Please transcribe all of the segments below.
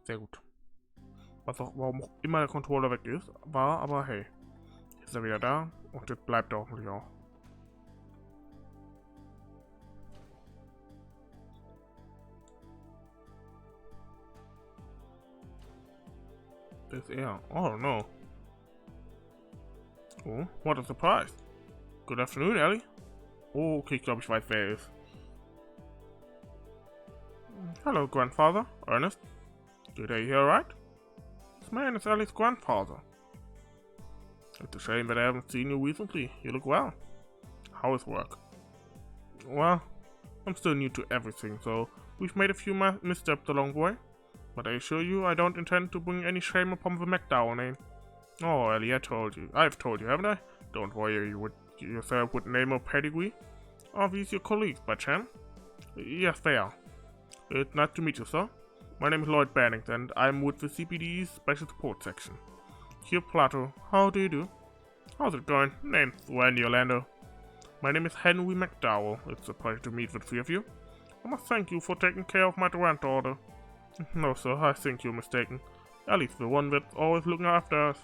Sehr gut. Was auch, warum auch immer der Controller weg ist, war, aber hey. Ist er wieder da und jetzt bleibt er hoffentlich auch. Das ist er. Oh no. Oh, what a surprise. Good afternoon, Ellie. Oh, okay, ich glaube, ich weiß, wer er ist. Hello, grandfather. Ernest. Did I hear right? This man is Ellie's grandfather. It's a shame that I haven't seen you recently. You look well. How is work? Well, I'm still new to everything, so we've made a few missteps along the way. But I assure you, I don't intend to bring any shame upon the MacDowell name. Oh, Ellie, I've told you, haven't I? Don't worry, you yourself with name or pedigree. Are these your colleagues, by chance? Yes, they are. It's nice to meet you, sir. My name is Lloyd Bannings, and I'm with the CPD's Special Support Section. Tio Plato, how do you do? How's it going? Name's Randy Orlando. My name is Elie MacDowell. It's a pleasure to meet the three of you. I must thank you for taking care of my granddaughter. No, sir, I think you're mistaken. Ellie's the one that's always looking after us.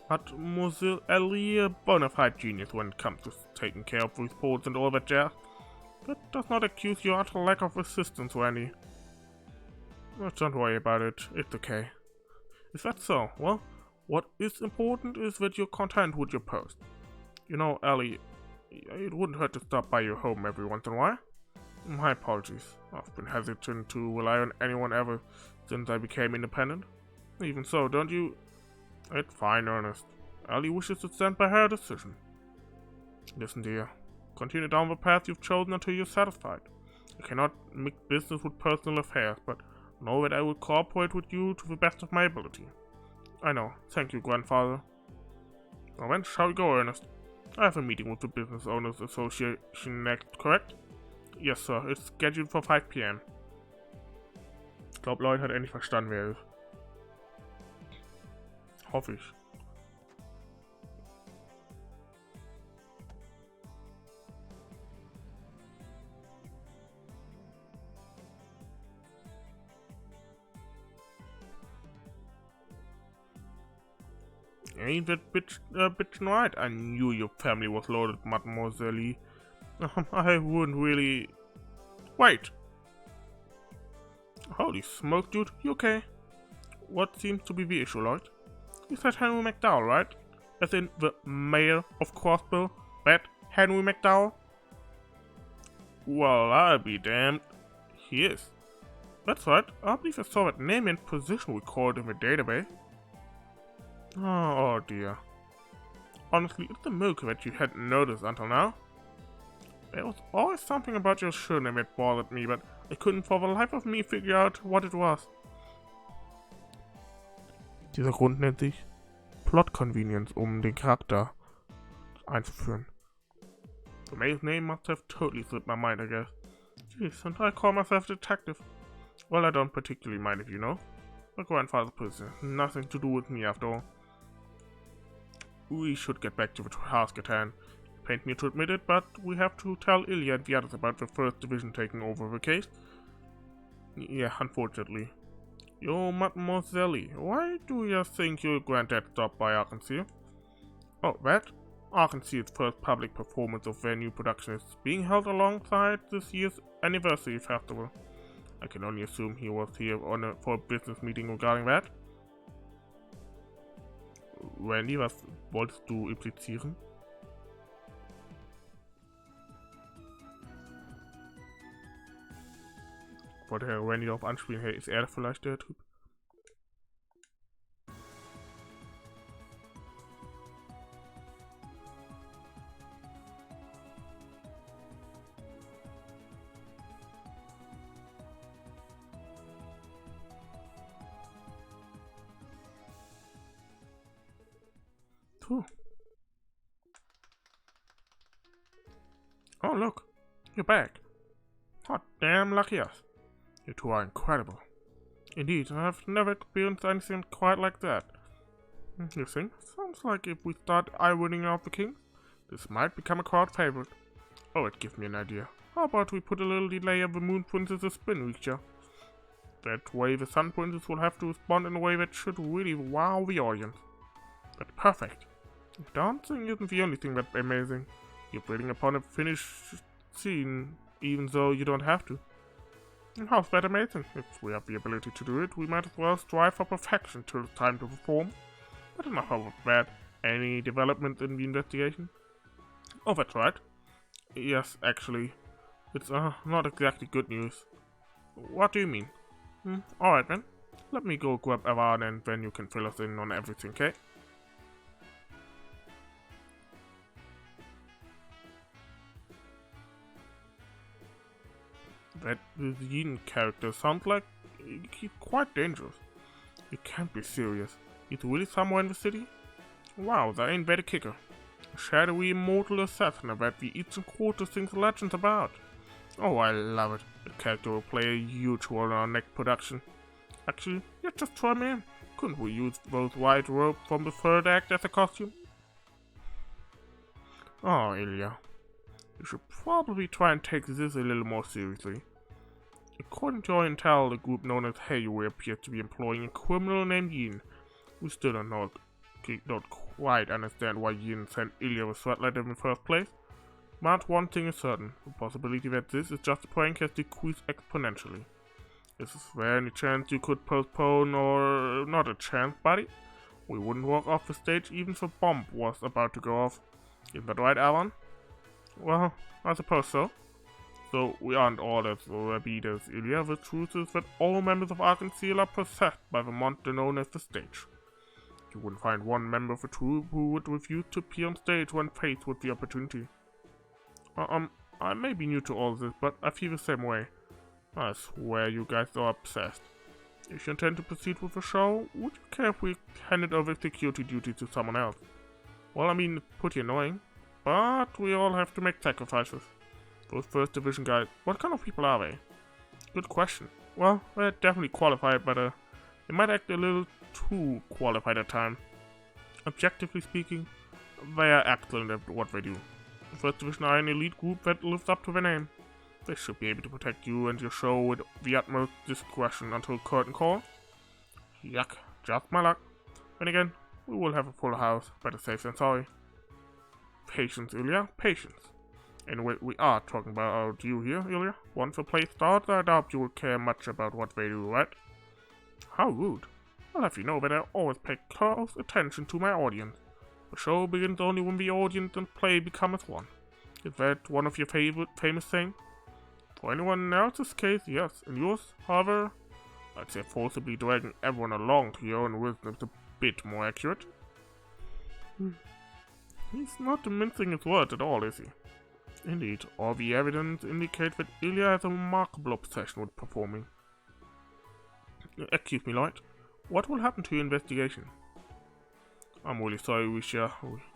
But Monsieur Elie a bona fide genius when it comes to taking care of reports and all that jazz. That does not excuse your utter lack of assistance, Randy. Don't worry about it, it's okay. Is that so? Well, what is important is that you're content with your post. You know, Ellie, it wouldn't hurt to stop by your home every once in a while. My apologies. I've been hesitant to rely on anyone ever since I became independent. Even so, don't you... It's fine, Ernest. Ellie wishes to stand by her decision. Listen, dear. Continue down the path you've chosen until you're satisfied. I cannot mix business with personal affairs, but know that I will cooperate with you to the best of my ability. I know. Thank you, grandfather. Now then, shall we go, Ernest? I have a meeting with the Business Owners Association next, correct? Yes, sir. It's scheduled for 5 p.m. Ich glaube, Lloyd hat endlich verstanden, wer er ist. Hoffe ich. Ain't that bitch right? I knew your family was loaded, Mademoiselle. I wouldn't really... Wait! Holy smoke, dude, you okay? What seems to be the issue, Lloyd? You said Henry MacDowell, right? As in the mayor of Crossbell? That Henry MacDowell? Well, I'll be damned. He is. That's right, I believe I saw that name and position recorded in the database. Oh dear. Honestly, it's a miracle that you hadn't noticed until now. There was always something about your surname that bothered me, but I couldn't for the life of me figure out what it was. Dieser Grund nennt sich Plot Convenience, den Charakter einzuführen. The mayor's name must have totally slipped my mind, I guess. Jeez, and I call myself a detective. Well, I don't particularly mind if you know. My grandfather's prison has nothing to do with me after all. We should get back to the task at hand. Pain me to admit it, but we have to tell Elie and the others about the First Division taking over the case. Yeah, unfortunately. Yo, Mademoiselle, why do you think your granddad stopped by Arkansas? Oh, that? Arkansas's first public performance of their new production is being held alongside this year's anniversary festival. I can only assume he was here for a business meeting regarding that. Randy, was wolltest du implizieren? Wollte Herr Randy darauf anspielen, hey, ist er vielleicht der Typ? Puh. Oh, look. You're back. Hot damn lucky us. You two are incredible. Indeed, I've never experienced anything quite like that. You think? Sounds like if we start ironing out the king, this might become a crowd favorite. Oh, it gives me an idea. How about we put a little delay of the Moon Princess's spin reacher? That way the Sun Princess will have to respond in a way that should really wow the audience. That's perfect. Dancing isn't the only thing that's amazing. You're building upon a finished scene, even though you don't have to. And how's that amazing? If we have the ability to do it, we might as well strive for perfection till it's time to perform. But enough of that. Any development in the investigation? Oh, that's right. Yes, actually. It's not exactly good news. What do you mean? Alright then. Let me go grab Evan and then you can fill us in on everything, okay? That Yin character sounds like he's quite dangerous. You can't be serious. He's really somewhere in the city? Wow, that ain't bad a kicker. A shadowy immortal assassin that the Eastern Quarter sings legends about. Oh, I love it. The character will play a huge role in our next production. Actually, let's just try him in. Couldn't we use those white robes from the third act as a costume? Oh, Elie. You should probably try and take this a little more seriously. According to our intel, the group known as Heimat appears to be employing a criminal named Yin. We still don't quite understand why Yin sent Elie a threat letter in the first place. But one thing is certain, the possibility that this is just a prank has decreased exponentially. Is there any chance you could postpone, or not a chance, buddy? We wouldn't walk off the stage even if a bomb was about to go off. Isn't that right, Alan? Well, I suppose so. So we aren't orders or beaters, Elie. The truth is that all members of Arc and Seal are possessed by the monster known as the stage. You wouldn't find one member of the troupe who would refuse to appear on stage when faced with the opportunity. I may be new to all this, but I feel the same way. I swear you guys are obsessed. If you intend to proceed with the show, would you care if we handed over security duties to someone else? Well, I mean, it's pretty annoying, but we all have to make sacrifices. Those First Division guys, what kind of people are they? Good question. Well, they're definitely qualified, but they might act a little too qualified at times. Objectively speaking, they are excellent at what they do. The First Division are an elite group that lives up to their name. They should be able to protect you and your show with the utmost discretion until curtain call. Yuck, just my luck. Then again, we will have a full house, better safe than sorry. Patience, Elie, patience. Anyway, we are talking about you here, Elie. Once the play starts, I doubt you will care much about what they do, right? How rude. I'll have you know that I always pay close attention to my audience. The show begins only when the audience and play become as one. Is that one of your famous sayings? For anyone else's case, yes. In yours, however, I'd say forcibly dragging everyone along to your own wisdom is a bit more accurate. He's not mincing his words at all, is he? Indeed, all the evidence indicates that Elie has a remarkable obsession with performing. Excuse me, Lloyd. What will happen to your investigation? I'm really sorry, we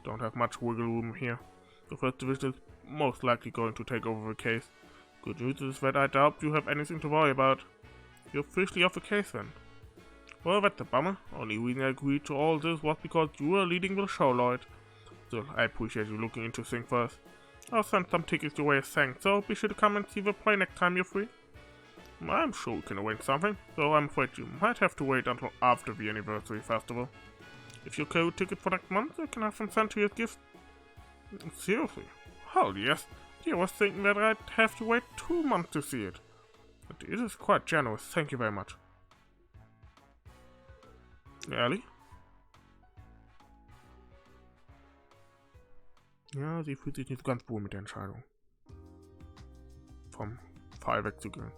don't have much wiggle room here. The First Division is most likely going to take over the case. Good news is that I doubt you have anything to worry about. You're officially off the case then. Well, that's a bummer. Only reason I agreed to all this was because you were leading the show, Lloyd. Still, I appreciate you looking into things first. I'll send some tickets your way as thanks, so be sure to come and see the play next time you're free. I'm sure we can arrange something, though I'm afraid you might have to wait until after the anniversary festival. If you're okay with tickets for next month, I can have them sent to you as gifts. Seriously? Hell yes. I was thinking that I'd have to wait 2 months to see it. But it is quite generous, thank you very much. Elie? Ja, sie fühlt sich nicht ganz wohl mit der Entscheidung. Vom Fall wegzugehen.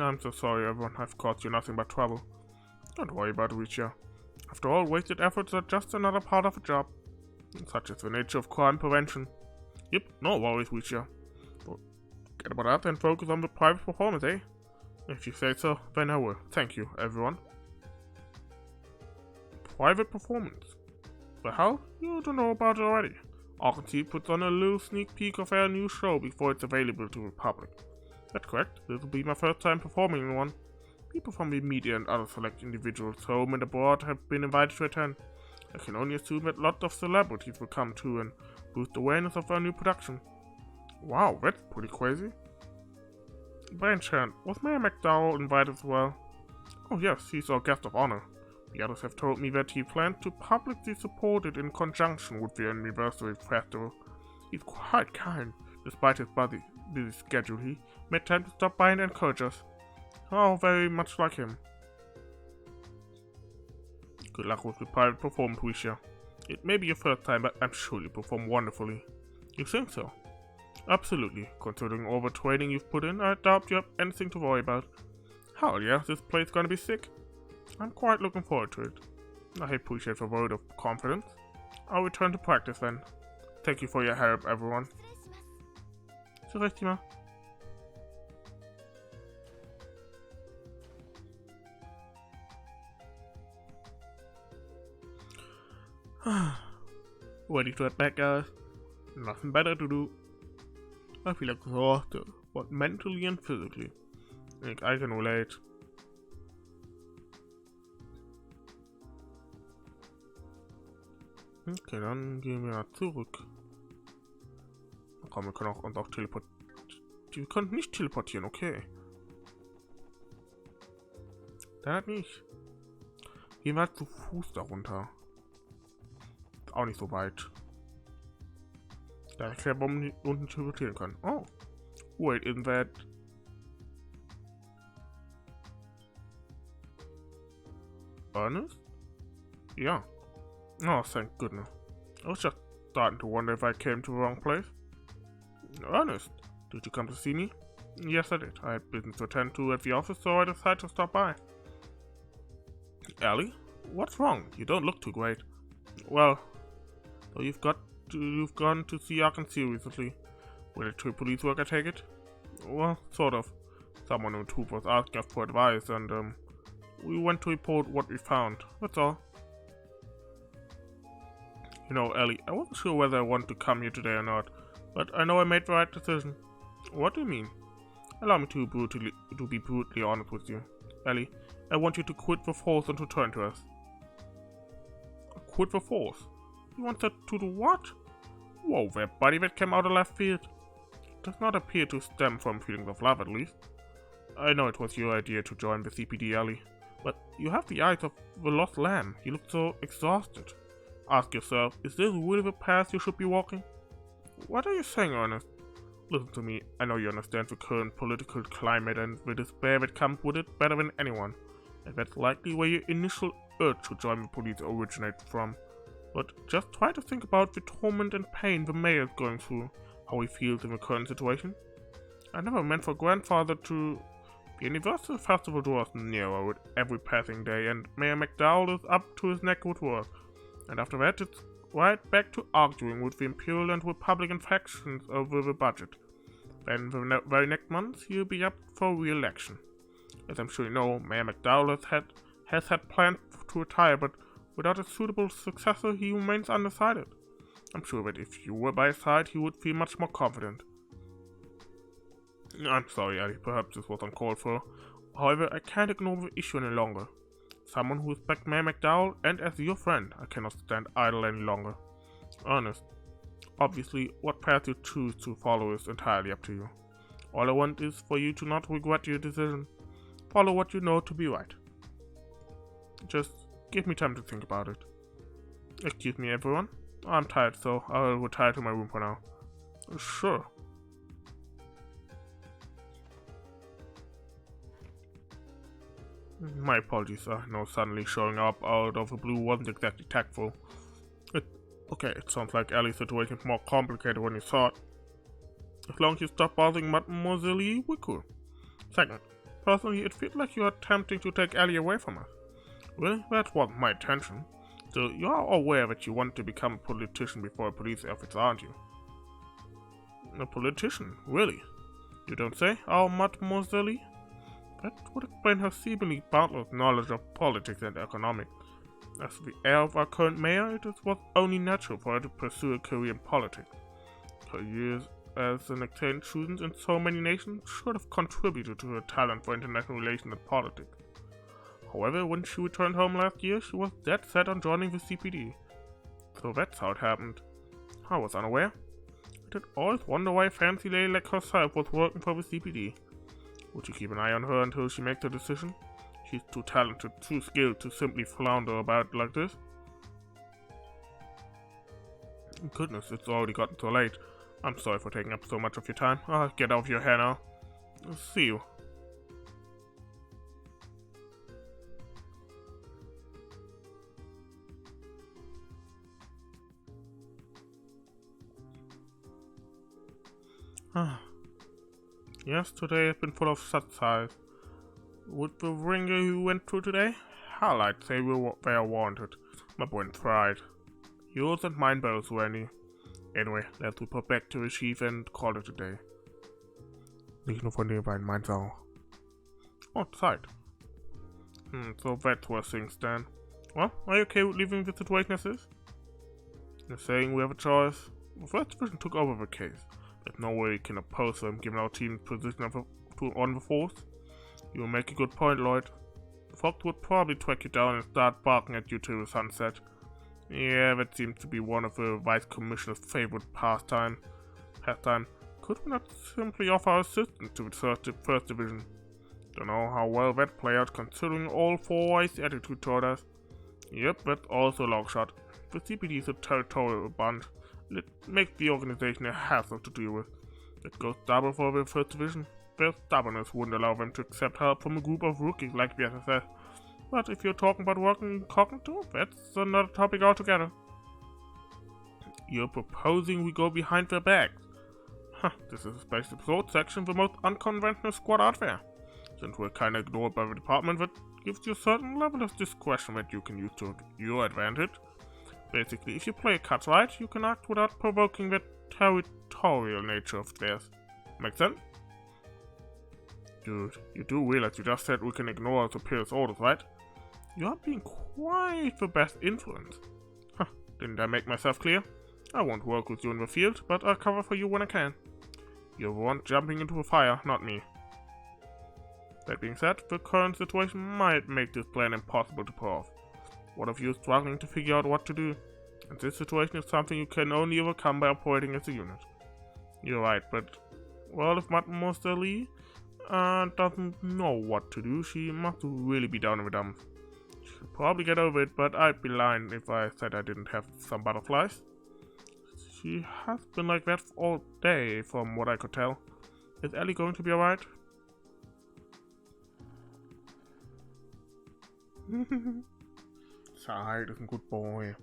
I'm so sorry, everyone. I've caused you nothing but trouble. Don't worry about it, Richa. After all, wasted efforts are just another part of the job. Such is the nature of crime prevention. Yep, no worries, Richa. Forget about that and focus on the private performance, eh? If you say so, then I will. Thank you, everyone. Private performance? The hell? You don't know about it already. RT puts on a little sneak peek of our new show before it's available to the public. That's correct. This will be my first time performing in one. People from the media and other select individuals home and abroad have been invited to attend. I can only assume that lots of celebrities will come too and boost awareness of our new production. Wow, that's pretty crazy. By any chance, was Mayor MacDowell invited as well? Oh yes, he's our guest of honor. The others have told me that he planned to publicly support it in conjunction with the anniversary festival. He's quite kind. Despite his busy schedule, he made time to stop by and encourage us. Oh, very much like him. Good luck with the private performance, Wisha. It may be your first time, but I'm sure you perform wonderfully. You think so? Absolutely. Considering all the training you've put in, I doubt you have anything to worry about. Hell yeah, this play's gonna be sick. I'm quite looking forward to it. I appreciate the word of confidence. I'll return to practice then. Thank you for your help, everyone. So richtig mal. Ready to head back, guys? Nothing better to do. I feel exhausted, both mentally and physically. I can relate. Okay, dann gehen wir zurück. Komm, wir können uns auch teleportieren. Wir können nicht teleportieren, okay. Dann halt nicht. Gehen wir halt zu Fuß darunter. Ist auch nicht so weit. Da ich ja unten teleportieren kann. Oh. Wait, isn't that... Ernest? Yeah. Oh, thank goodness. I was just starting to wonder if I came to the wrong place. Ernest, did you come to see me? Yes, I did. I had business to attend to at the office, so I decided to stop by. Elie, what's wrong? You don't look too great. Well, so you've gone to see Arkansas recently. Related to police work, I take it? Well, sort of. Someone in Troop was asking us for advice, and we went to report what we found. That's all. You know, Elie, I wasn't sure whether I wanted to come here today or not, but I know I made the right decision. What do you mean? Allow me to be brutally honest with you. Elie, I want you to quit the force and return to us. Quit the force? You want that to do what? Whoa there, buddy, that came out of left field. It does not appear to stem from feelings of love, at least. I know it was your idea to join the CPD, Elie, but you have the eyes of the lost lamb. You look so exhausted. Ask yourself, is this really the path you should be walking? What are you saying, Ernest? Listen to me, I know you understand the current political climate and the despair that comes with it better than anyone, and that's likely where your initial urge to join the police originates from. But just try to think about the torment and pain the mayor is going through, how he feels in the current situation. I never meant for grandfather to... The anniversary festival draws nearer with every passing day, and Mayor MacDowell is up to his neck with work. And after that, it's right back to arguing with the Imperial and Republican factions over the budget. Then the very next month, he'll be up for re-election. As I'm sure you know, Mayor MacDowell has had plans to retire, but without a suitable successor, he remains undecided. I'm sure that if you were by his side, he would feel much more confident. I'm sorry, Elie, perhaps this was uncalled for. However, I can't ignore the issue any longer. Someone who respects Mayor MacDowell, and as your friend, I cannot stand idle any longer. Ernest, obviously, what path you choose to follow is entirely up to you. All I want is for you to not regret your decision. Follow what you know to be right. Just give me time to think about it. Excuse me, everyone. I'm tired, so I'll retire to my room for now. Sure. My apologies, I know suddenly showing up out of the blue wasn't exactly tactful. Okay, it sounds like Elie's situation is more complicated than you thought. As long as you stop bothering Mademoiselle, we're cool. Second, personally, it feels like you are attempting to take Elie away from us. Well, that wasn't my intention. So you are aware that you want to become a politician before a police officer, aren't you? A politician? Really? You don't say? Oh, Mademoiselle? That would explain her seemingly boundless knowledge of politics and economics. As the heir of our current mayor, it was only natural for her to pursue a career in politics. Her years as an exchange student in so many nations should have contributed to her talent for international relations and politics. However, when she returned home last year, she was dead set on joining the CPD. So that's how it happened. I was unaware. I did always wonder why a fancy lady like herself was working for the CPD. Would you keep an eye on her until she makes a decision? She's too talented, too skilled to simply flounder about like this. Goodness, it's already gotten so late. I'm sorry for taking up so much of your time. I'll get off your hair now. I'll see you. Yes, today has been full of such sighs. With the ringer you went through today, hell, I'd say they are warranted. My brain fried. Yours and mine both, Wendy. Anyway, let's report back to the chief and call it a day. Nicht nur von dir, weil meins auch. Oh, Zeit. So that's where things stand. Well, are you okay with leaving the situation as is? You're saying we have a choice? The first division took over the case. There's no way we can oppose them given our team's position on the force. You make a good point, Lloyd. The Fox would probably track you down and start barking at you till the sunset. Yeah, that seems to be one of the Vice Commissioner's favorite pastime. Could we not simply offer our assistance to the First Division? Don't know how well that played out considering all four-eyes attitude toward us. Yep, that's also a long shot. The CPD is a territorial bunch. It makes the organization a hassle to deal with. That goes double for the First Division. Their stubbornness wouldn't allow them to accept help from a group of rookies like the SSS. But if you're talking about working incognito, that's another topic altogether. You're proposing we go behind their backs. This is a special episode section, the most unconventional squad out there. Since we're kinda ignored by the department, that gives you a certain level of discretion that you can use to your advantage. Basically, if you play cards right, you can act without provoking the territorial nature of theirs. Make sense? Dude, you do realize you just said we can ignore our superior's orders, right? You are being quite the best influence. Didn't I make myself clear? I won't work with you in the field, but I'll cover for you when I can. You're the one jumping into the fire, not me. That being said, the current situation might make this plan impossible to pull off. One of you is struggling to figure out what to do, and this situation is something you can only overcome by operating as a unit. You're right, but, well, if Mademoiselle Lee doesn't know what to do, she must really be down in the dumps. She'll probably get over it, but I'd be lying if I said I didn't have some butterflies. She has been like that all day, from what I could tell. Is Elie going to be alright? Side is a good boy.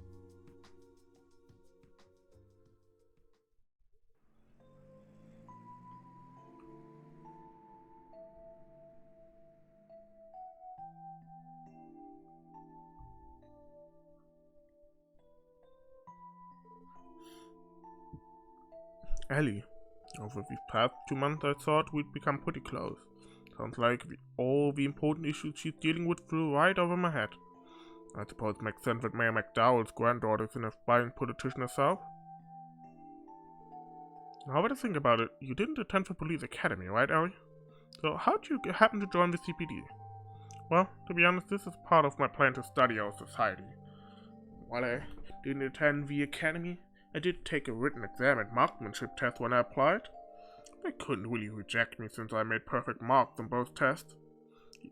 Elie, over these past 2 months I thought we'd become pretty close. Sounds like all the important issues she's dealing with flew right over my head. I suppose it makes sense that Mayor MacDowell's granddaughter is an aspiring politician herself. Now that I think about it, you didn't attend the police academy, right, Elie? So how'd you happen to join the CPD? Well, to be honest, this is part of my plan to study our society. While I didn't attend the academy, I did take a written exam and marksmanship test when I applied. They couldn't really reject me since I made perfect marks on both tests.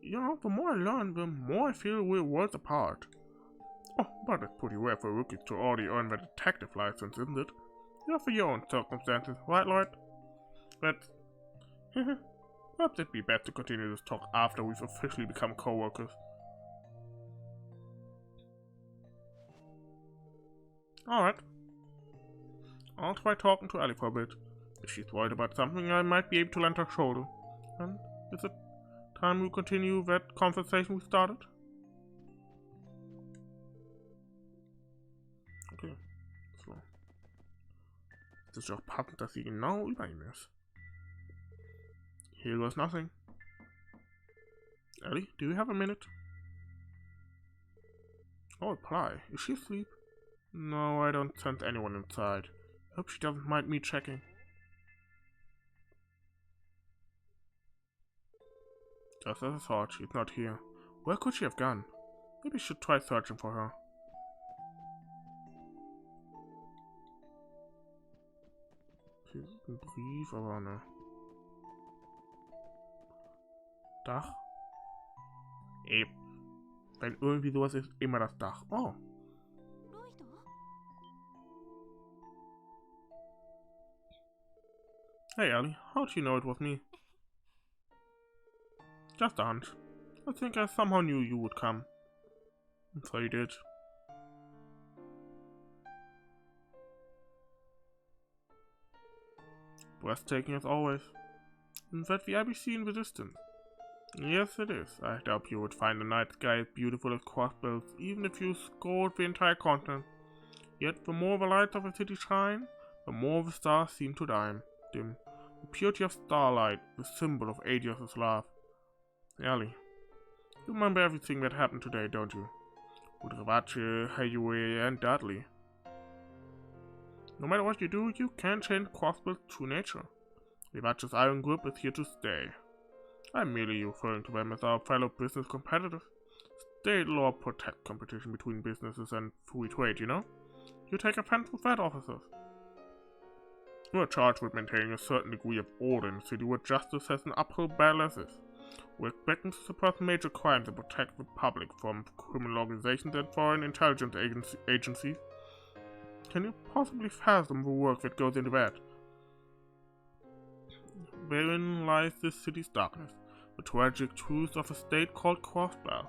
You know, the more I learn, the more I feel we're worlds apart. Oh, but it's pretty rare for rookies to already earn the detective license, isn't it? You're for your own circumstances, right, Lloyd? But perhaps it'd be best to continue this talk after we've officially become co-workers. Alright. I'll try talking to Elie for a bit. If she's worried about something, I might be able to lend her shoulder. And is it time we continue that conversation we started? Okay, so. Es ist auch passend, dass sie genau über ihm ist. Here goes nothing. Elie, do you have a minute? Oh, reply. Is she asleep? No, I don't sense anyone inside. Hope she doesn't mind me checking. Just as I thought, she's not here. Where could she have gone? Maybe I should try searching for her. Hier ist ein Brief, aber ne. Dach? Wenn irgendwie sowas ist, immer das Dach. Oh. Hey Ellie, how do you know it was me? Just a hunch. I think I somehow knew you would come. And so you did. Breathtaking as always. Isn't that the ABC in the distance? Yes, it is. I doubt you would find the night sky as beautiful as Crossbell's, even if you scoured the entire continent. Yet, the more the lights of the city shine, the more the stars seem to dim. The purity of starlight, the symbol of ageless love. Ellie, you remember everything that happened today, don't you? With Ravache, Hayue, and Dudley. No matter what you do, you can't change Crossbell's true nature. Ravache's iron grip is here to stay. I'm merely referring to them as our fellow business competitors. State law protects competition between businesses and free trade, you know? You take offense with that, officers. You are charged with maintaining a certain degree of order in a city where justice has an uphill battle as is. We're expecting to suppress major crimes and protect the public from criminal organizations and foreign intelligence agencies. Can you possibly fathom the work that goes into that? Wherein lies this city's darkness, the tragic truth of a state called Crossbell.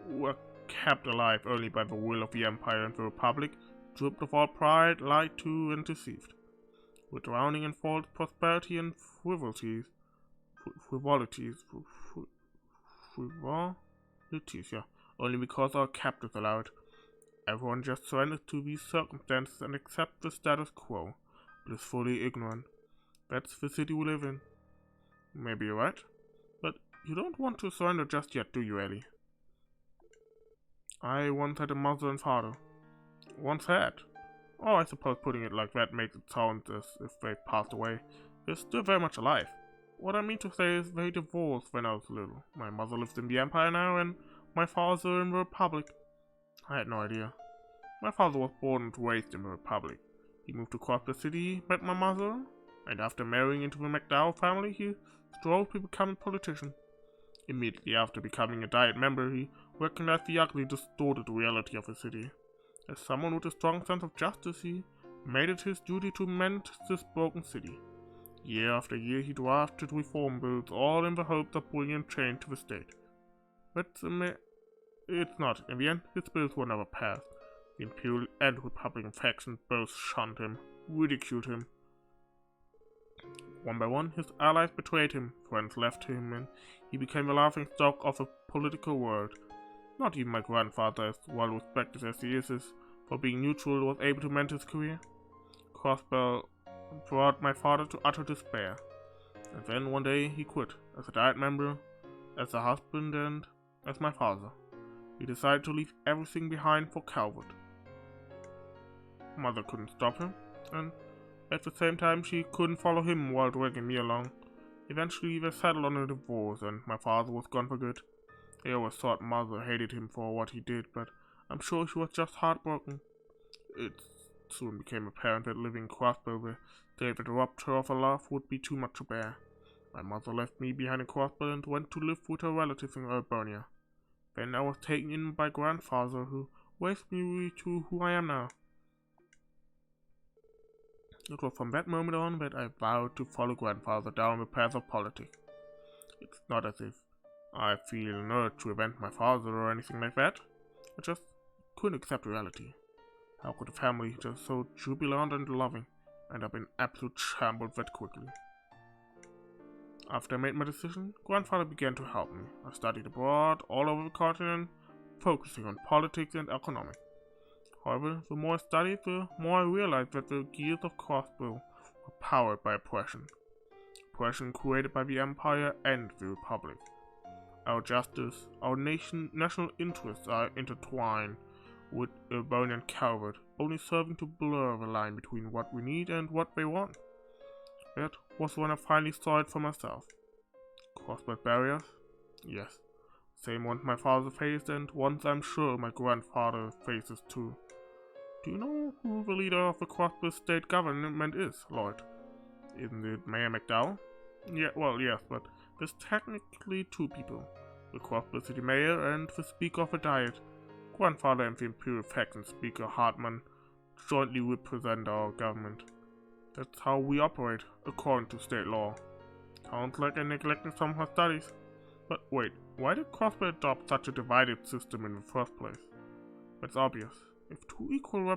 We're kept alive only by the will of the Empire and the Republic, stripped of all pride, lied to, and deceived. We're drowning in false prosperity and frivolities, only because our captors allow it. Everyone just surrenders to these circumstances and accepts the status quo, blissfully ignorant. That's the city we live in. Maybe you're right, but you don't want to surrender just yet, do you, Ellie? I once had a mother and father. Once had. Oh, I suppose putting it like that makes it sound as if they passed away. They're still very much alive. What I mean to say is they divorced when I was little. My mother lives in the Empire now, and my father in the Republic. I had no idea. My father was born and raised in the Republic. He moved to Crossbell City, met my mother, and after marrying into the MacDowell family, he strove to become a politician. Immediately after becoming a Diet member, he recognized the ugly, distorted reality of the city. As someone with a strong sense of justice, he made it his duty to mend this broken city. Year after year, he drafted reform bills, all in the hopes of bringing change to the state. But it's not. In the end, his bills were never passed. The Imperial and Republican factions both shunned him, ridiculed him. One by one, his allies betrayed him, friends left him, and he became the laughingstock of the political world. Not even my grandfather, as well respected as he is, for being neutral, was able to mend his career. Crossbell brought my father to utter despair, and then one day he quit, as a Diet member, as a husband, and as my father. He decided to leave everything behind for Calvert. Mother couldn't stop him, and at the same time she couldn't follow him while dragging me along. Eventually they settled on a divorce, and my father was gone for good. I always thought Mother hated him for what he did, but I'm sure she was just heartbroken. It soon became apparent that living in Crossbell, the day that robbed her of her love, would be too much to bear. My mother left me behind in Crossbell and went to live with her relatives in Albernia. Then I was taken in by grandfather, who raised me to who I am now. It was from that moment on that I vowed to follow grandfather down the path of politics. It's not as if I feel an urge to avenge my father or anything like that. I just couldn't accept reality. How could a family just so jubilant and loving end up in absolute shambles that quickly? After I made my decision, grandfather began to help me. I studied abroad, all over the continent, focusing on politics and economics. However, the more I studied, the more I realized that the gears of Crossbell were powered by oppression. Oppression created by the Empire and the Republic. Our justice, our national interests are intertwined with Bone and Calvert, only serving to blur the line between what we need and what they want. That was when I finally saw it for myself. Crossbell barriers? Yes. Same ones my father faced, and ones I'm sure my grandfather faces too. Do you know who the leader of the Crossbell state government is, Lloyd? Isn't it Mayor MacDowell? Yeah, well, yes, but There's technically two people, the Crossbell city mayor and the speaker of the diet. Grandfather and the imperial faction speaker Hartmann jointly represent our government. That's how we operate, according to state law. Sounds like I neglected some of her studies. But wait, why did Crossbell adopt such a divided system in the first place? It's obvious. If two equal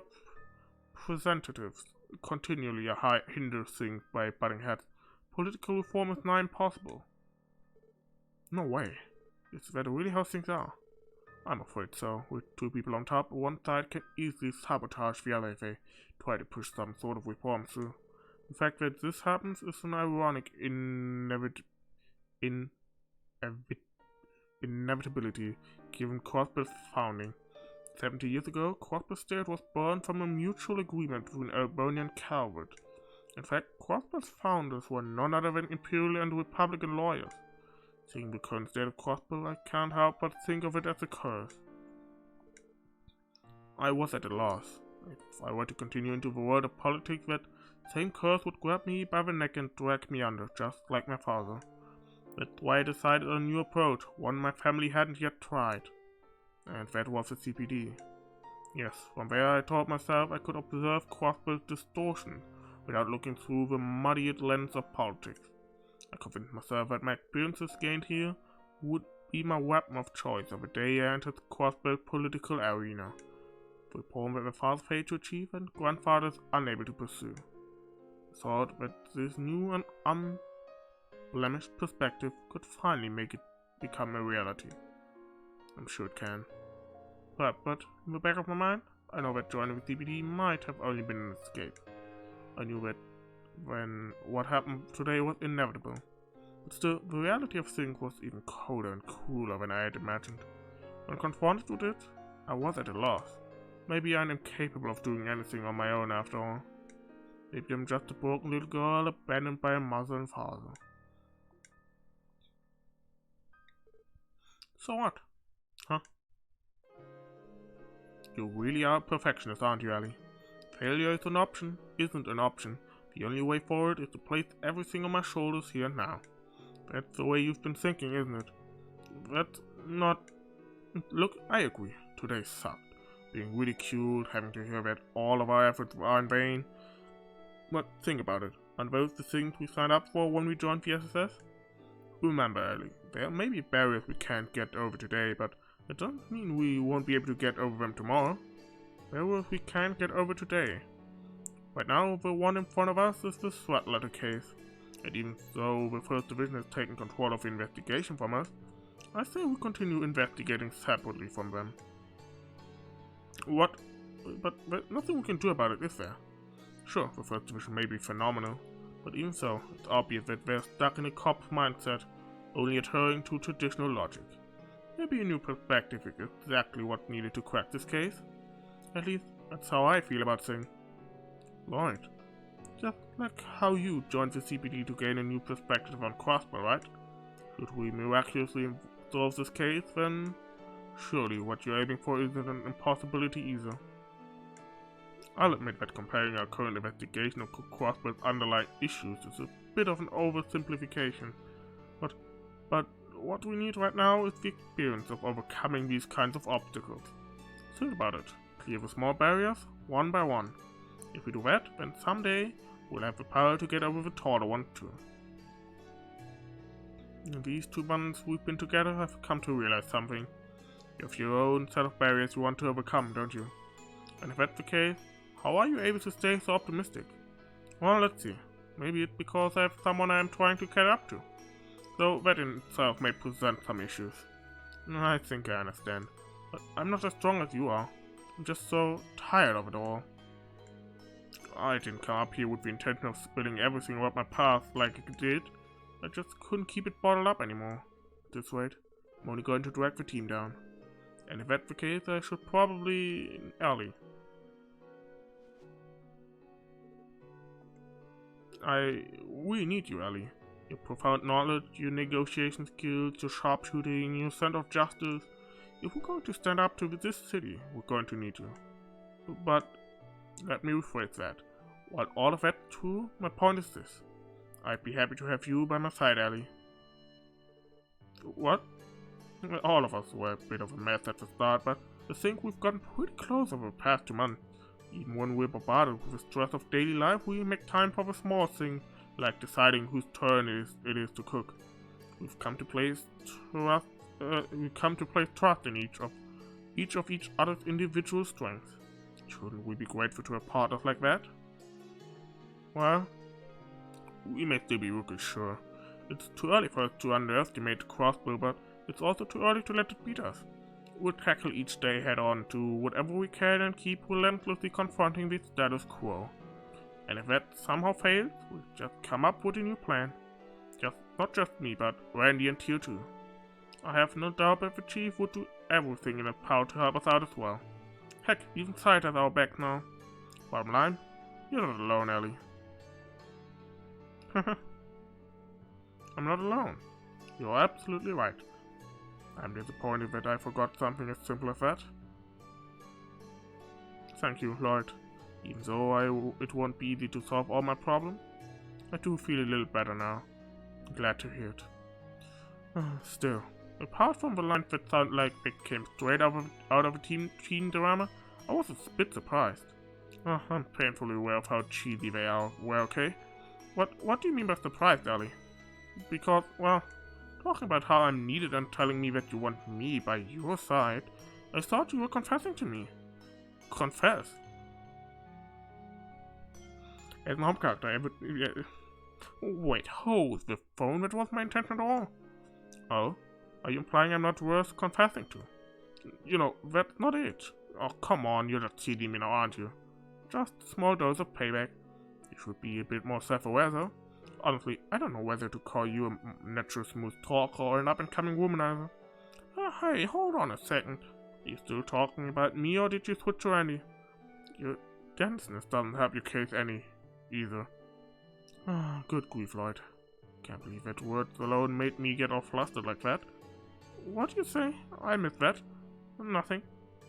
representatives continually hinder things by butting heads, political reform is nigh impossible. No way. Is that really how things are? I'm afraid so. With two people on top, one side can easily sabotage the other if they try to push some sort of reform through. The fact that this happens is an ironic inevitability given Crossbell's founding. 70 years ago, Crossbell State was born from a mutual agreement between Albania and Calvert. In fact, Crossbell's founders were none other than Imperial and Republican lawyers. Seeing the current state of Crossbell, I can't help but think of it as a curse. I was at a loss. If I were to continue into the world of politics, that same curse would grab me by the neck and drag me under, just like my father. That's why I decided on a new approach, one my family hadn't yet tried. And that was the CPD. Yes, from there I told myself I could observe Crossbell's distortion without looking through the muddied lens of politics. I convinced myself that my experiences gained here would be my weapon of choice on the day I entered the Crossbell political arena. The reform that my father failed to achieve and grandfather is unable to pursue. I thought that this new and unblemished perspective could finally make it become a reality. I'm sure it can. But in the back of my mind, I know that joining the CPD might have only been an escape. I knew that when what happened today was inevitable. But still, the reality of things was even colder and crueler than I had imagined. When confronted with it, I was at a loss. Maybe I'm incapable of doing anything on my own after all. Maybe I'm just a broken little girl abandoned by a mother and father. So what? Huh? You really are a perfectionist, aren't you, Elie? Failure is an option, isn't an option. The only way forward is to place everything on my shoulders here and now. That's the way you've been thinking, isn't it? That's not... Look, I agree. Today sucked. Being ridiculed, having to hear that all of our efforts are in vain. But think about it. Aren't those the things we signed up for when we joined the SSS? Remember, Elie, there may be barriers we can't get over today, but it doesn't mean we won't be able to get over them tomorrow. Barriers we can't get over today. Right now, the one in front of us is the sweat letter case. And even though the First Division has taken control of the investigation from us, I say we continue investigating separately from them. What? But nothing we can do about it, is there? Sure, the First Division may be phenomenal, but even so, it's obvious that they're stuck in a cop's mindset, only adhering to traditional logic. Maybe a new perspective is exactly what's needed to crack this case. At least, that's how I feel about things. Lloyd, just like how you joined the CPD to gain a new perspective on Crossbell, right? Should we miraculously solve this case, then surely what you're aiming for isn't an impossibility either. I'll admit that comparing our current investigation of Crossbell's underlying issues is a bit of an oversimplification, but what we need right now is the experience of overcoming these kinds of obstacles. Think about it. Clear the small barriers, one by one. If we do that, then someday we'll have the power to get over the taller ones too. In these 2 months we've been together, I've come to realize something. You have your own set of barriers you want to overcome, don't you? And if that's the case, how are you able to stay so optimistic? Well, let's see. Maybe it's because I have someone I am trying to catch up to. Though that in itself may present some issues. I think I understand. But I'm not as strong as you are. I'm just so tired of it all. I didn't come up here with the intention of spilling everything about my past like I did. I just couldn't keep it bottled up anymore. At this rate, I'm only going to drag the team down. And if that's the case, I should probably... Elie. We need you, Elie. Your profound knowledge, your negotiation skills, your sharpshooting, your sense of justice. If we're going to stand up to this city, we're going to need you. But, let me rephrase that. While all of that's true, my point is this. I'd be happy to have you by my side, Elie. What? All of us were a bit of a mess at the start, but I think we've gotten pretty close over the past 2 months. Even when we're bombarded with the stress of daily life, we make time for the small thing, like deciding whose turn it is to cook. We've come to place trust in each other's individual strengths. Shouldn't we be grateful to have partners like that? Well, we may still be rookies, sure. It's too early for us to underestimate the Crossbell, but it's also too early to let it beat us. We'll tackle each day head on to whatever we can and keep relentlessly confronting the status quo. And if that somehow fails, we'll just come up with a new plan. Not just me, but Randy and Tio too. I have no doubt that the chief would do everything in his power to help us out as well. Heck, even Sight has our back now. Bottom line, you're not alone, Elie. I'm not alone. You're absolutely right. I'm disappointed that I forgot something as simple as that. Thank you, Lloyd. Even though it won't be easy to solve all my problems, I do feel a little better now. Glad to hear it. Still, apart from the lines that sound like they came straight out of a teen drama, I was a bit surprised. I'm painfully aware of how cheesy they are. Well, okay. What do you mean by surprised, Elie? Because, well, talking about how I'm needed and telling me that you want me by your side, I thought you were confessing to me. Confess? As my home character, I would... Wait, hold the phone, that was my intention at all. Oh? Are you implying I'm not worth confessing to? You know, that's not it. Oh, come on, you're just teasing me now, aren't you? Just a small dose of payback. You should be a bit more self-aware, though. Honestly, I don't know whether to call you a natural smooth talker or an up-and-coming womanizer. Hey, hold on a second. Are you still talking about me, or did you switch to Randy? Your denseness doesn't help your case any, either. Good grief, Lloyd. Can't believe that words alone made me get all flustered like that. What do you say? I missed that. Nothing.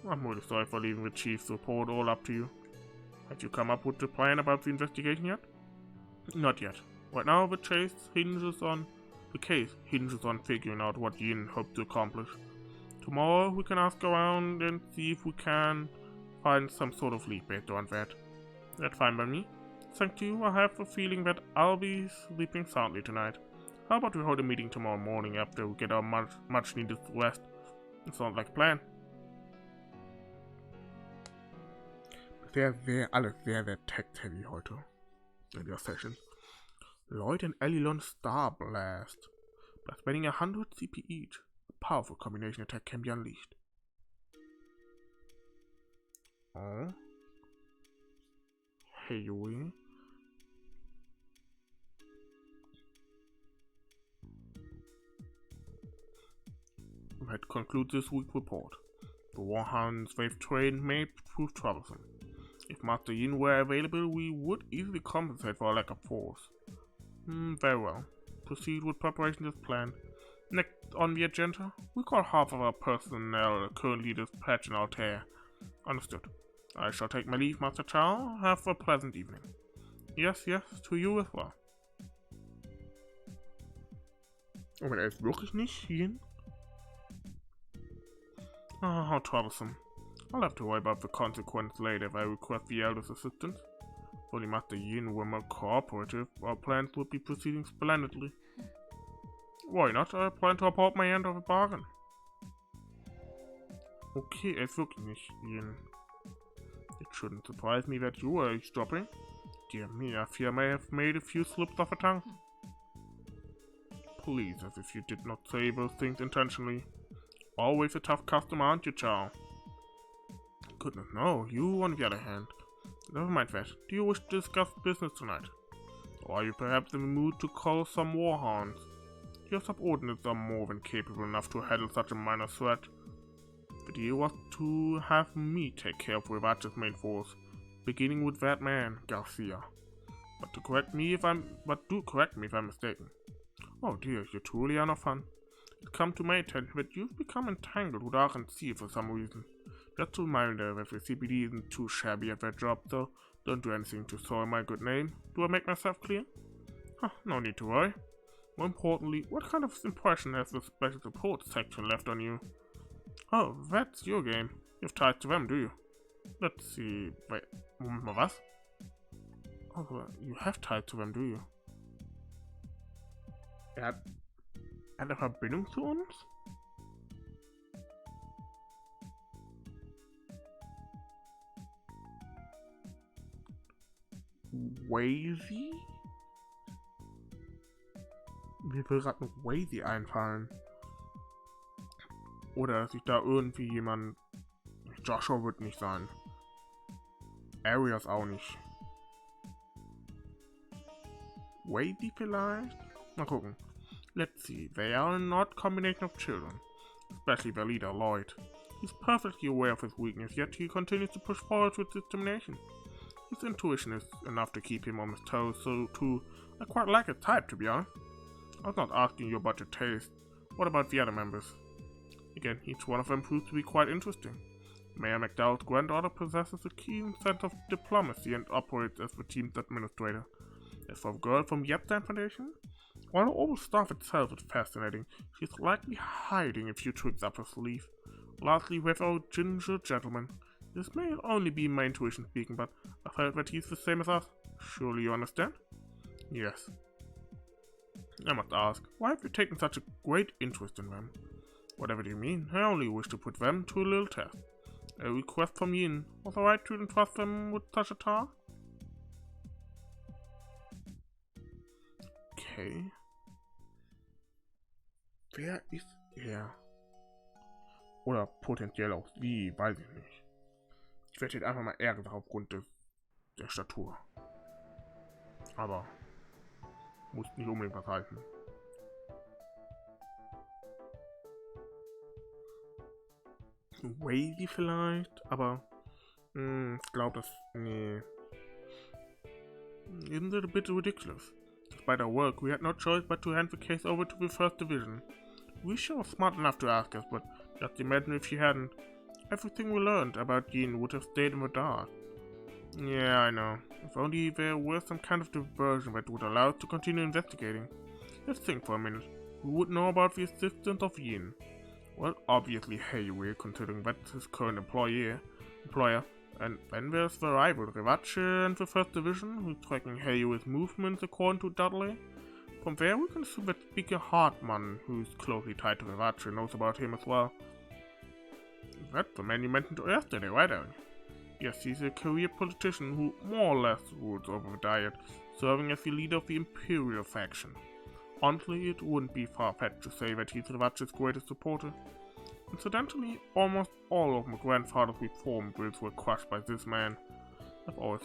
I'm really sorry for leaving the chief's report all up to you. Have you come up with the plan about the investigation yet? Not yet. Right now, the case hinges on figuring out what Yin hopes to accomplish. Tomorrow, we can ask around and see if we can find some sort of lead based on that. That's fine by me. Thank you. I have the feeling that I'll be sleeping soundly tonight. How about we hold a meeting tomorrow morning after we get our much needed rest? It sounds like a plan. Alles sehr text-heavy heute in der Session. Lloyd and Elie learn Star Blast. By spending 100 CP each, a powerful combination attack can be unleashed. Oh. Hey, Yui. That concludes this week's report. The warhounds they've trained may prove troublesome. If Master Yin were available, we would easily compensate for our lack of force. Very well. Proceed with preparations as planned. Next on the agenda, we call half of our personnel currently dispatched in Altair. Understood. I shall take my leave, Master Chow. Have a pleasant evening. Yes, to you as well. Oh, er ist wirklich nicht Yin? Oh, how troublesome. I'll have to worry about the consequence later if I request the Elder's assistance. If only Master Yin were more cooperative, our plans would be proceeding splendidly. Why not? I plan to uphold my end of the bargain. Okay, er ist wirklich nicht Yin. It shouldn't surprise me that you are eavesdropping. Dear me, I fear I may have made a few slips of the tongue. Please, as if you did not say those things intentionally. Always a tough customer, aren't you, Chow? Goodness, no. You, on the other hand. Never mind that. Do you wish to discuss business tonight? Or are you perhaps in the mood to call some warhounds? Your subordinates are more than capable enough to handle such a minor threat. The deal was to have me take care of Rivache's main force, beginning with that man, Garcia. But do correct me if I'm mistaken. Oh dear, you truly are no fun. It come to my attention that you've become entangled with R&C for some reason. Just a reminder that the CPD isn't too shabby at their job, so don't do anything to soil my good name. Do I make myself clear? No need to worry. More importantly, what kind of impression has the special support section left on you? Oh, that's your game. You have ties to them, do you? Let's see. Wait, Moment mal, was? Oh, you have ties to them, do you? Er hat eine Verbindung zu uns? Wazy? Mir will gerade noch Wazy einfallen. Oder dass sich da irgendwie jemand... Joshua wird nicht sein. Arias auch nicht. Wazy vielleicht? Mal gucken. Let's see. They are an odd combination of children. Especially their leader, Lloyd. He's perfectly aware of his weakness, yet he continues to push forward with determination. His intuition is enough to keep him on his toes, so too, I quite like his type, to be honest. I was not asking you about your taste. What about the other members? Again, each one of them proves to be quite interesting. Mayor MacDowell's granddaughter possesses a keen sense of diplomacy and operates as the team's administrator. As for the girl from the Epstein Foundation, while the old staff itself is fascinating, she's likely hiding a few tricks up her sleeve. Lastly, with our ginger gentleman. This may only be my intuition speaking, but I felt that he's the same as us. Surely you understand? Yes. I must ask, why have you taken such a great interest in them? Whatever do you mean? I only wish to put them to a little test. A request from Yin. Was I right to entrust them with such a task? Okay. Wer ist er? Oder potenziell auch sie, weiß ich nicht. Ich werde jetzt einfach mal R gesagt aufgrund der Statur. Aber muss nicht unbedingt was heißen. Wazy vielleicht, aber ich glaube das... nee. Isn't it a bit ridiculous? Despite our work, we had no choice but to hand the case over to the First Division. We sure smart enough to ask us, but just imagine if you hadn't. Everything we learned about Yin would have stayed in the dark. Yeah, I know. If only there were some kind of diversion that would allow us to continue investigating. Let's think for a minute. Who would know about the existence of Yin? Well, obviously Heimat, considering that's his current employer. And then there's the rival, DEUTSCH and the First Division, who's tracking Heimat's movements according to Dudley. From there we can assume that Speaker Hartmann, who's closely tied to DEUTSCH, knows about him as well. That's the man you mentioned yesterday, right, Aaron? Yes, he's a career politician who more or less rules over the Diet, serving as the leader of the Imperial faction. Honestly, it wouldn't be far-fetched to say that he's DEUTSCH's greatest supporter. Incidentally, almost all of my grandfather's reform bills were crushed by this man. I've always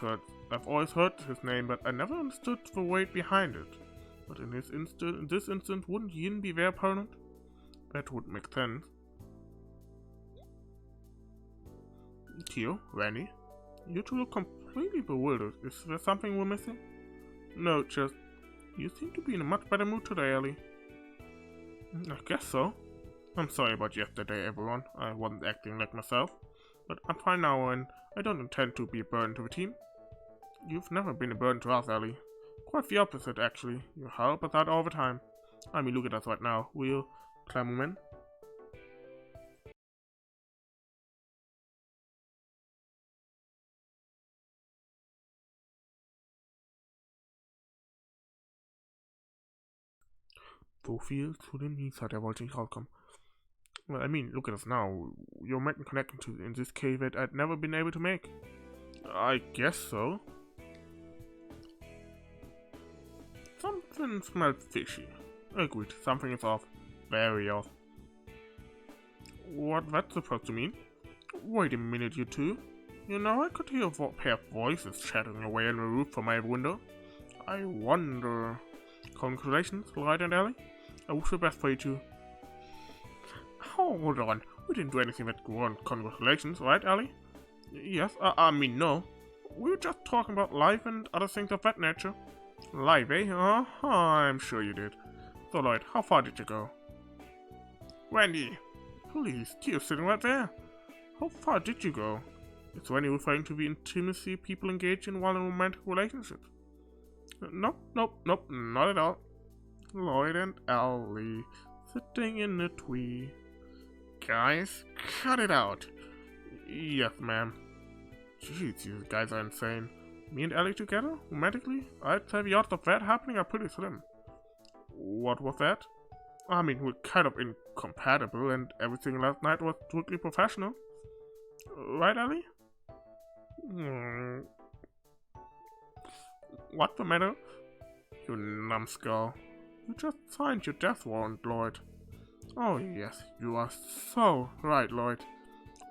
heard his name, but I never understood the weight behind it. But in this instance, wouldn't Yin be their opponent? That would make sense. Tio, Randy, you two look completely bewildered. Is there something we're missing? No, just... you seem to be in a much better mood today, Elie. I guess so. I'm sorry about yesterday, everyone. I wasn't acting like myself. But I'm fine now, and I don't intend to be a burden to the team. You've never been a burden to us, Elie. Quite the opposite, actually. You help us out all the time. I mean, look at us right now. We're... kleinen Moment. So viel zu dem Nisa, der wollte nicht rauskommen. Well, I mean, look at us now. You're making connection to in this cave that I'd never been able to make. I guess so. Something smells fishy. Agreed, something is off. Very off. What that's supposed to mean? Wait a minute, you two. You know, I could hear a pair of voices chattering away on the roof from my window. I wonder... Congratulations, Lloyd and Elie. I wish the best for you two. Hold on, we didn't do anything but go on congratulations, right, Elie? Yes, I mean no. We were just talking about life and other things of that nature. Life, eh? I'm sure you did. So Lloyd, how far did you go? Randy! Please, Tio's sitting right there. How far did you go? Is Randy referring to the intimacy people engage in while in romantic relationships? Nope, not at all. Lloyd and Elie sitting in a tree. Guys, cut it out. Yes, ma'am. Jeez, you guys are insane. Me and Elie together? Romantically? I'd say the odds of that happening are pretty slim. What was that? I mean, we're kind of incompatible and everything last night was strictly professional. Right, Elie? What's the matter? You numbskull. You just signed your death warrant, Lloyd. Oh yes, you are so right, Lloyd.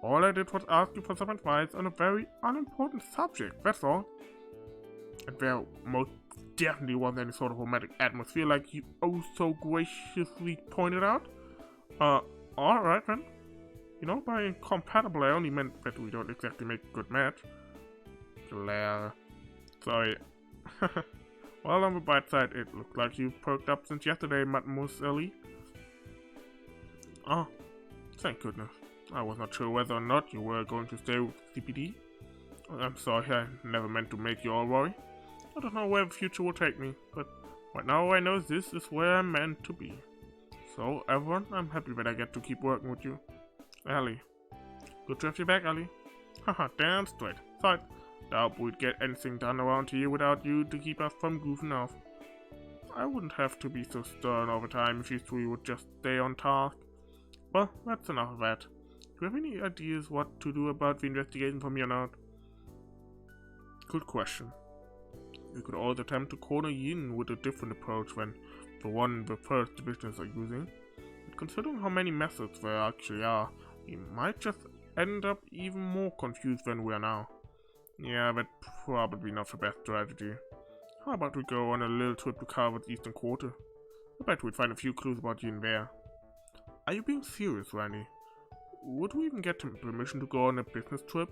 All I did was ask you for some advice on a very unimportant subject, that's all. And there most definitely wasn't any sort of romantic atmosphere like you oh so graciously pointed out. Alright then. You know, by incompatible I only meant that we don't exactly make a good match. Glare. Sorry. Well, on the bright side, it looks like you've perked up since yesterday, Mademoiselle Elie. Oh, thank goodness. I was not sure whether or not you were going to stay with CPD. I'm sorry, I never meant to make you all worry. I don't know where the future will take me, but right now I know this is where I'm meant to be. So, everyone, I'm happy that I get to keep working with you. Elie. Good to have you back, Elie. Haha, damn straight. Sorry. Doubt we'd get anything done around here without you to keep us from goofing off. I wouldn't have to be so stern all the time if you three would just stay on task. Well, that's enough of that. Do you have any ideas what to do about the investigation from here on out? Good question. We could always attempt to corner Yin with a different approach than the one the first divisions are using. But considering how many methods there actually are, we might just end up even more confused than we are now. Yeah, that's probably not the best strategy. How about we go on a little trip to Carver's Eastern Quarter? I bet we'd find a few clues about Yin there. Are you being serious, Randy? Would we even get permission to go on a business trip?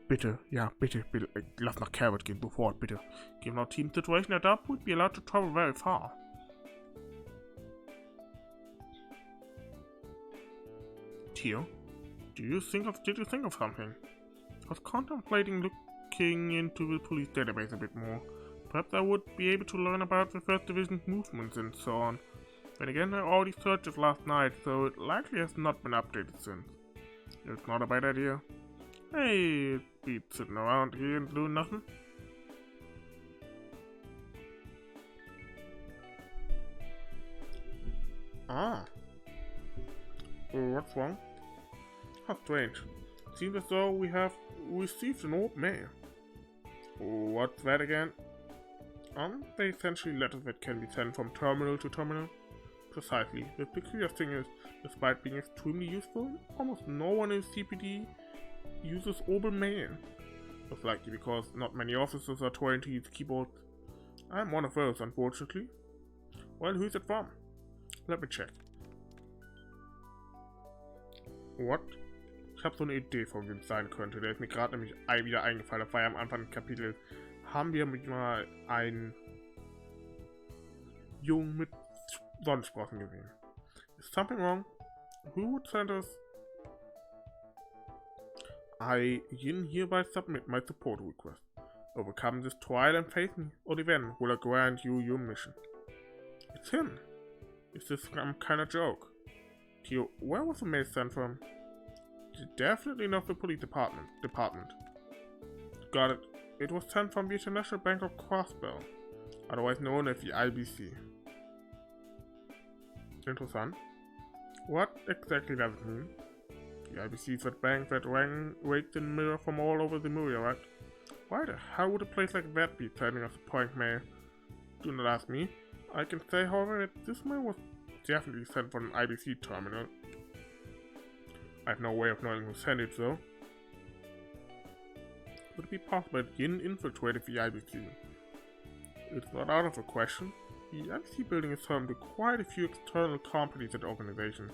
Bitte, ja, bitte, lass nach Carver gehen, sofort, bitte. Given our team situation at up, we'd be allowed to travel very far. Tio, did you think of something? I was contemplating looking into the police database a bit more. Perhaps I would be able to learn about the First Division's movements and so on. Then again, I already searched it last night, so it likely has not been updated since. It's not a bad idea. Hey, be sitting around here and doing nothing. Ah. What's wrong? How strange. Seems as though we have received an old mail. What's that again? Aren't they essentially letters that can be sent from terminal to terminal? Precisely. The peculiar thing is, despite being extremely useful, almost no one in CPD uses orbital mail. Most likely because not many officers are trained to use keyboards. I'm one of those, unfortunately. Well, who's it from? Let me check. What? Ich habe so eine Idee, von wem es sein könnte. Der ist mir gerade nämlich wieder eingefallen. Das war ja am Anfang des Kapitels. Haben wir mal einen Jungen mit Sonnensprossen gesehen. Is something wrong? Who would send us? I, Yin, hereby submit my support request. Overcome this trial and face me, or then will I grant you your mission. It's him. Is this some kind of joke? Tio, where was the mail sent from? Definitely not the police department. Got it. It was sent from the International Bank of Crossbell, otherwise known as the IBC. Interessant. What exactly does it mean? The IBC is that bank that raked in mirror from all over the Muria, right? Why the hell would a place like that be sending us a prank mail? Do not ask me. I can say, however, that this mail was definitely sent from an IBC terminal. I have no way of knowing who sent it, though. Would it be possible that Yin infiltrated the IBC? It's not out of the question. The IBC building is home to quite a few external companies and organizations.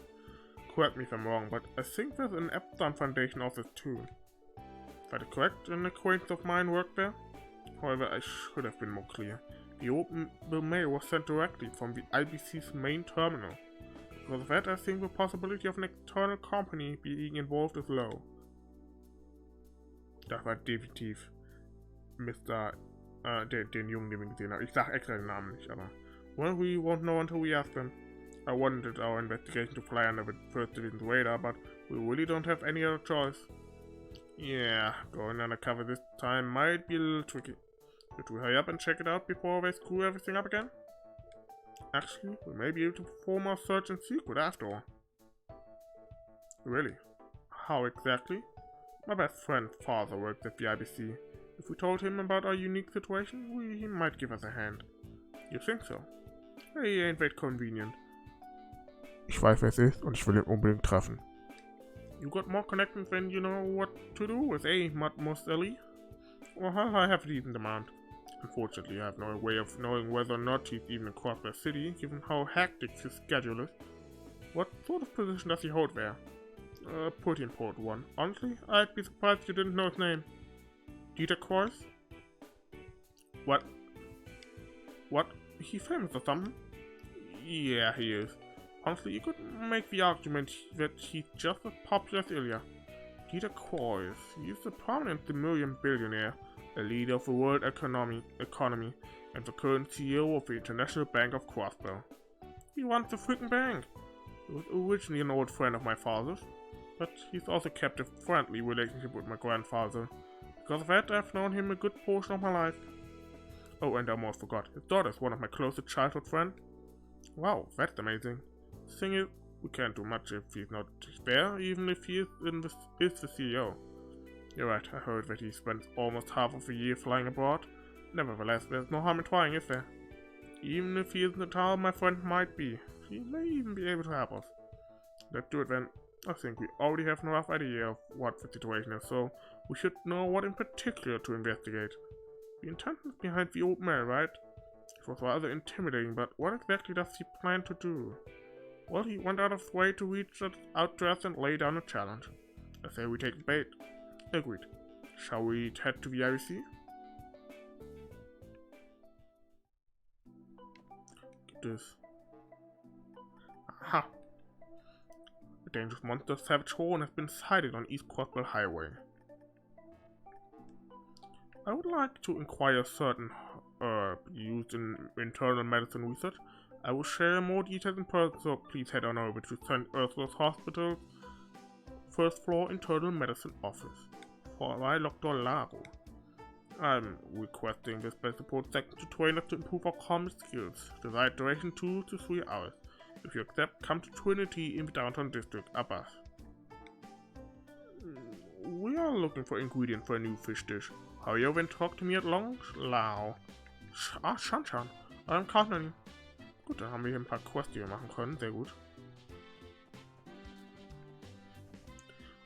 Correct me if I'm wrong, but I think there's an Epstein Foundation office too. Is that correct? An acquaintance of mine worked there? However, I should have been more clear. The mail was sent directly from the IBC's main terminal. Because of that, I think the possibility of an external company being involved is low. Das war definitiv den Jungen, den wir gesehen haben. Ich sag extra den Namen nicht, aber Well, we won't know until we ask them. I wanted our investigation to fly under the First Division's radar, but we really don't have any other choice. Yeah, going undercover this time might be a little tricky. Should we hurry up and check it out before they screw everything up again? Actually, we may be able to perform our search in secret after all. Really? How exactly? My best friend's father works at the IBC. If we told him about our unique situation, he might give us a hand. You think so? Hey, ain't that convenient. Ich weiß, wer es ist und ich will ihn unbedingt treffen. You got more connections than you know what to do with, eh, Mademoiselle Elie? Well, I have a decent amount. Unfortunately, I have no way of knowing whether or not he's even in Crossbell City, given how hectic his schedule is. What sort of position does he hold there? A pretty important one. Honestly, I'd be surprised if you didn't know his name. Dieter Kreuz? What? What? He famous or something? Yeah, he is. Honestly, you could make the argument that he's just as popular as Ilya. Dieter Kreuz. He's a prominent multi-billionaire, a leader of the world economy, and the current CEO of the International Bank of Crossbell. He runs the freaking bank. He was originally an old friend of my father's, but he's also kept a friendly relationship with my grandfather. Because of that, I've known him a good portion of my life. Oh, and I almost forgot, his daughter is one of my closest childhood friends. Wow, that's amazing. The thing is, we can't do much if he's not there, even if he is the CEO. You're right, I heard that he spends almost half of the year flying abroad. Nevertheless, there's no harm in trying, is there? Even if he isn't how my friend might be, he may even be able to help us. Let's do it then. I think we already have a rough idea of what the situation is, so we should know what in particular to investigate. The intention behind the old man, right? It was rather intimidating, but what exactly does he plan to do? Well, he went out of his way to reach out to us and lay down a challenge. I say we take the bait. Agreed. Shall we head to the IBC? Get this. Aha! A dangerous monster, Savage Horn, has been sighted on East Crossbell Highway. I would like to inquire certain herb used in internal medicine research. I will share more details in person, so please head on over to St. Ursula's Hospital, first floor internal medicine office. For my Dr. Lago. I'm requesting the special support section to train us to improve our common skills. Desired duration 2 to 3 hours. If you accept, come to Trinity in the downtown district, Abbas. We are looking for ingredients for a new fish dish. Hurry over and talk to me at lunch, Lao. Shan. I'm counting on you. Gut, dann haben wir hier ein paar Quests, die wir machen können. Sehr gut.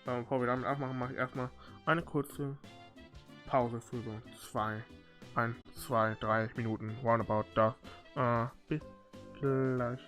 Bevor wir damit aufmachen, mache ich erstmal eine kurze Pause für so 1, 2, 3 Minuten. Roundabout das. Bis gleich.